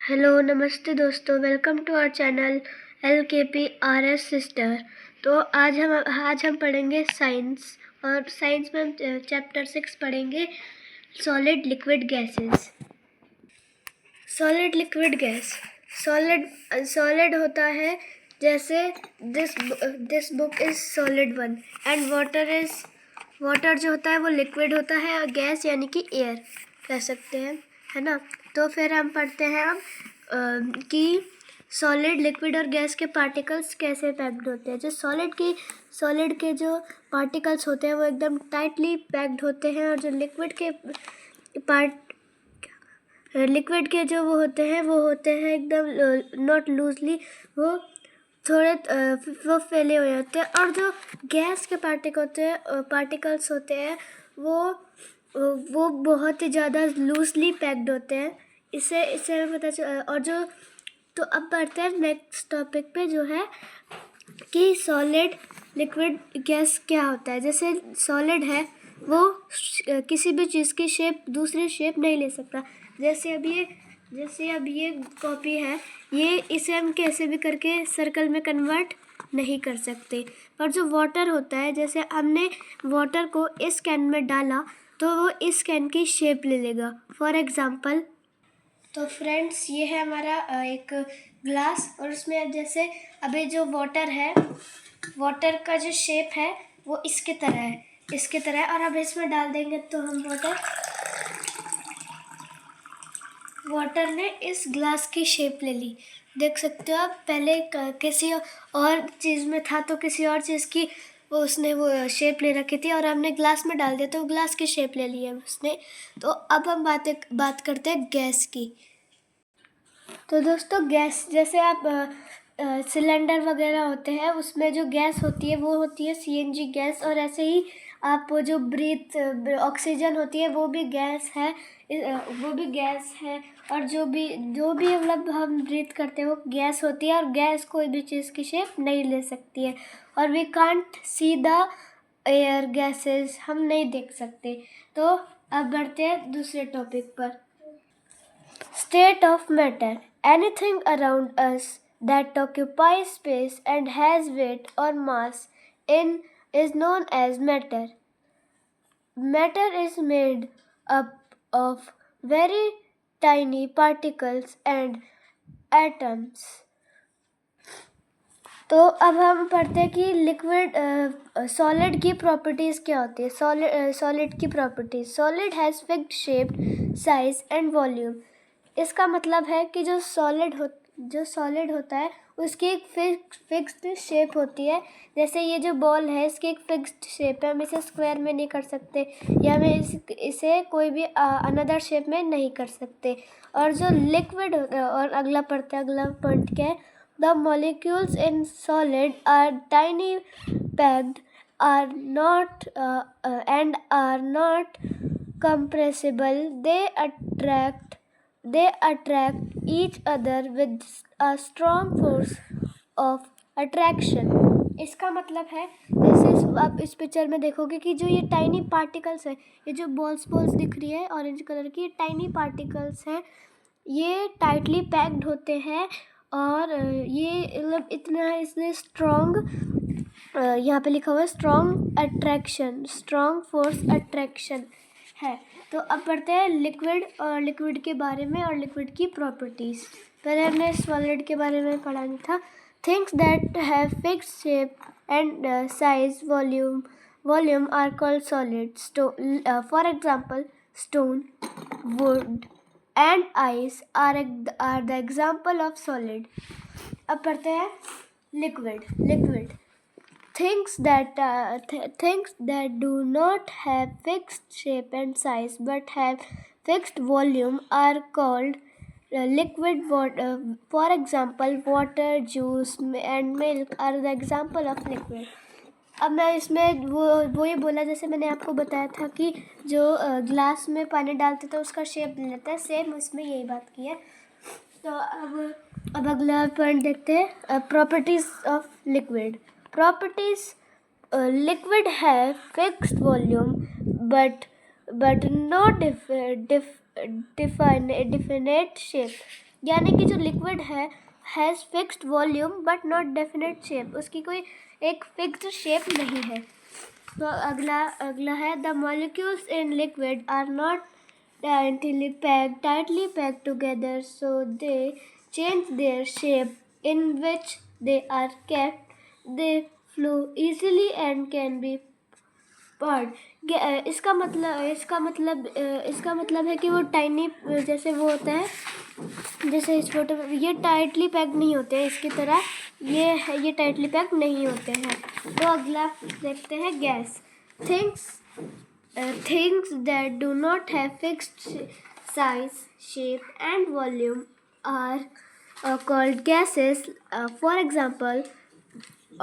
Hello नमस्ते दोस्तों, welcome to our channel LKPRS sister. तो आज हम पढ़ेंगे साइंस, और साइंस में हम चैप्टर 6 पढ़ेंगे solid liquid gases. Solid liquid gas solid होता है, जैसे this book is solid one, and water जो होता है वो लिक्विड होता है, और गैस यानी कि एयर कह सकते हैं, है ना। तो फिर हम पढ़ते हैं कि सॉलिड लिक्विड और गैस के पार्टिकल्स कैसे पैक्ड होते हैं। जो सॉलिड के जो पार्टिकल्स होते हैं वो एकदम टाइटली पैक्ड होते हैं, और जो लिक्विड के जो वो होते हैं एकदम नॉट लूजली, वो थोड़े वो फैले हुए होते हैं। और जो गैस के पार्टिकल्स होते हैं वो बहुत ही ज़्यादा लूजली पैक्ड होते हैं। इससे हमें पता चल। और जो तो अब बढ़ते हैं नेक्स्ट टॉपिक पे, जो है कि सॉलिड लिक्विड गैस क्या होता है। जैसे सॉलिड है वो किसी भी चीज़ की शेप दूसरी शेप नहीं ले सकता। जैसे अब ये कॉपी है, इसे हम कैसे भी करके सर्कल में कन्वर्ट नहीं कर सकते। पर जो वाटर होता है, जैसे हमने वाटर को इस कैन में डाला तो वो इस कैन की शेप ले लेगा। फॉर एग्जांपल, तो फ्रेंड्स ये है हमारा एक ग्लास, और उसमें जैसे अभी जो वाटर का जो शेप है वो इसके तरह है, और अब इसमें डाल देंगे तो हम वाटर ने इस ग्लास की शेप ले ली। देख सकते हो आप, पहले किसी और चीज़ में था तो किसी और चीज़ की उसने वो शेप ले रखी थी, और हमने ग्लास में डाल दिया तो ग्लास की शेप ले ली है उसने। तो अब हम बात करते हैं गैस की। तो दोस्तों, गैस जैसे आप सिलेंडर वगैरह होते हैं, उसमें जो गैस होती है वो होती है CNG गैस, और ऐसे ही आप जो ऑक्सीजन होती है वो भी गैस है। और जो भी मतलब हम ब्रीथ करते हैं वो गैस होती है, और गैस कोई भी चीज़ की शेप नहीं ले सकती है। और we can't see the air gases, हम नहीं देख सकते। तो अब बढ़ते हैं दूसरे टॉपिक पर। State of matter: anything around us that occupies space and has weight or mass is known as matter. Matter is made up of very tiny particles and atoms. तो अब हम पढ़ते हैं कि सॉलिड की प्रॉपर्टीज़ क्या होती है। सॉलिड की properties: solid has fixed shape, size and volume. इसका मतलब है कि जो सॉलिड होता है उसकी एक फिक्स्ड शेप होती है। जैसे ये जो बॉल है, इसकी एक फिक्स्ड शेप है, हम इसे स्क्वायर में नहीं कर सकते, या हमें इसे कोई भी अनदर शेप में नहीं कर सकते। और जो लिक्विड और अगला पॉइंट क्या है? The molecules in solid are tiny, packed, and are not compressible. They attract each other with a strong force of attraction. इसका मतलब है, जैसे आप इस पिक्चर में देखोगे कि जो ये टाइनी पार्टिकल्स है, ये जो बॉल्स दिख रही है ऑरेंज कलर की, ये टाइनी पार्टिकल्स हैं। ये टाइटली पैक्ड होते हैं, और ये मतलब इतना इसने स्ट्रॉन्ग, यहाँ पे लिखा हुआ है स्ट्रॉन्ग फोर्स अट्रैक्शन है। तो अब पढ़ते हैं लिक्विड के बारे में और लिक्विड की प्रॉपर्टीज़। पहले हमने सॉलिड के बारे में पढ़ा था। Things that have fixed shape and size volume are called solids. For example, stone, wood and ice are the example of solid. अब पढ़ते हैं liquid. Things that do not have fixed shape and size but have fixed volume are called liquid. For example, water, juice and milk are the example of liquid. अब मैं इसमें वो ये बोला, जैसे मैंने आपको बताया था कि जो ग्लास में पानी डालते तो उसका शेप ले लेता है, सेम उसमें यही बात की है। तो अब अगला पॉइंट देखते हैं, properties of liquid. Properties: liquid है fixed volume but no definite shape. यानी कि जो लिक्विड है has fixed volume but not definite shape, उसकी कोई एक फिक्स्ड शेप नहीं है। तो अगला है the molecules in liquid are not tightly packed together, so they change their shape in which they are kept. They flow easily and can be poured. इसका मतलब है कि वो टाइनी जैसे वो होता है, जैसे इस फोटो में ये टाइटली पैक नहीं होते हैं, इसकी तरह ये टाइटली पैक नहीं होते हैं। तो अगला देखते हैं gas. Things that do not have fixed size, shape, and volume are called gases. For example,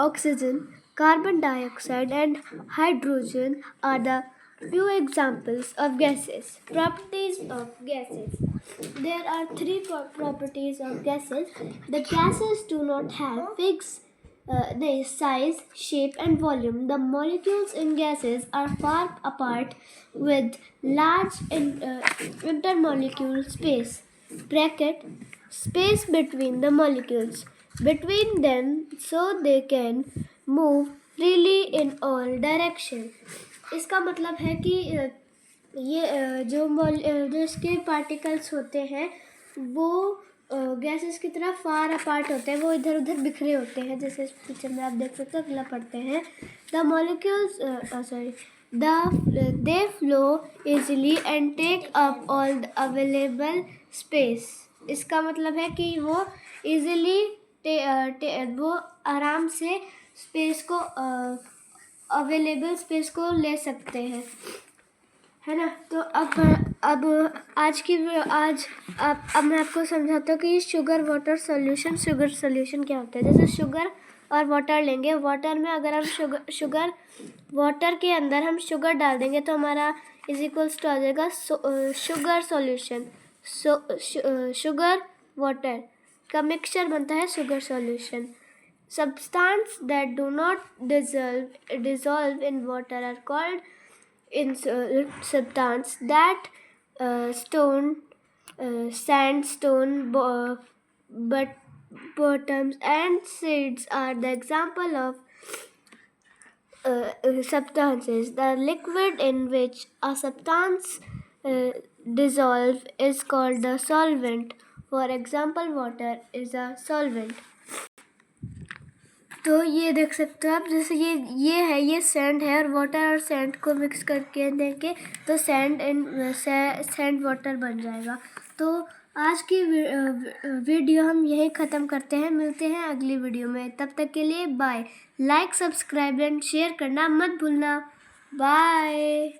oxygen, carbon dioxide, and hydrogen are the few examples of gases. Properties of gases. There are three properties of gases. The gases do not have fixed their size, shape, and volume. The molecules in gases are far apart with large intermolecular space space between the molecules between them, so they can move freely in all directions. इसका मतलब है कि ये जो इसके particles होते हैं वो गैसेस की तरह फार अपार्ट होते हैं, वो इधर उधर बिखरे होते हैं, जैसे इस पिक्चर में आप देख सकते हो। अगला पढ़ते हैं the molecules they flow easily and take up all the available space. इसका मतलब है कि वो इजीली वो आराम से स्पेस को अवेलेबल स्पेस को ले सकते हैं, है ना। तो अब मैं आपको समझाता हूँ कि शुगर वाटर सॉल्यूशन क्या होता है। जैसे शुगर और वाटर लेंगे, वाटर में अगर हम शुगर वाटर के अंदर हम शुगर डाल देंगे तो हमारा इज इक्वल्स टू आ जाएगा शुगर सॉल्यूशन। शुगर वाटर का मिक्सचर बनता है sugar solution. Substances that do not dissolve in water are called substances that sandstone, but bottoms and seeds are the example of substances. The liquid in which a substance dissolve is called the solvent. For example, water is a solvent. तो ये देख सकते हो आप, जैसे ये sand है और वाटर और सैंड को मिक्स करके देंगे तो सैंड वाटर बन जाएगा। तो आज की वीडियो हम यहीं ख़त्म करते हैं, मिलते हैं अगली वीडियो में। तब तक के लिए bye. Like, subscribe and share करना मत भूलना। बाय।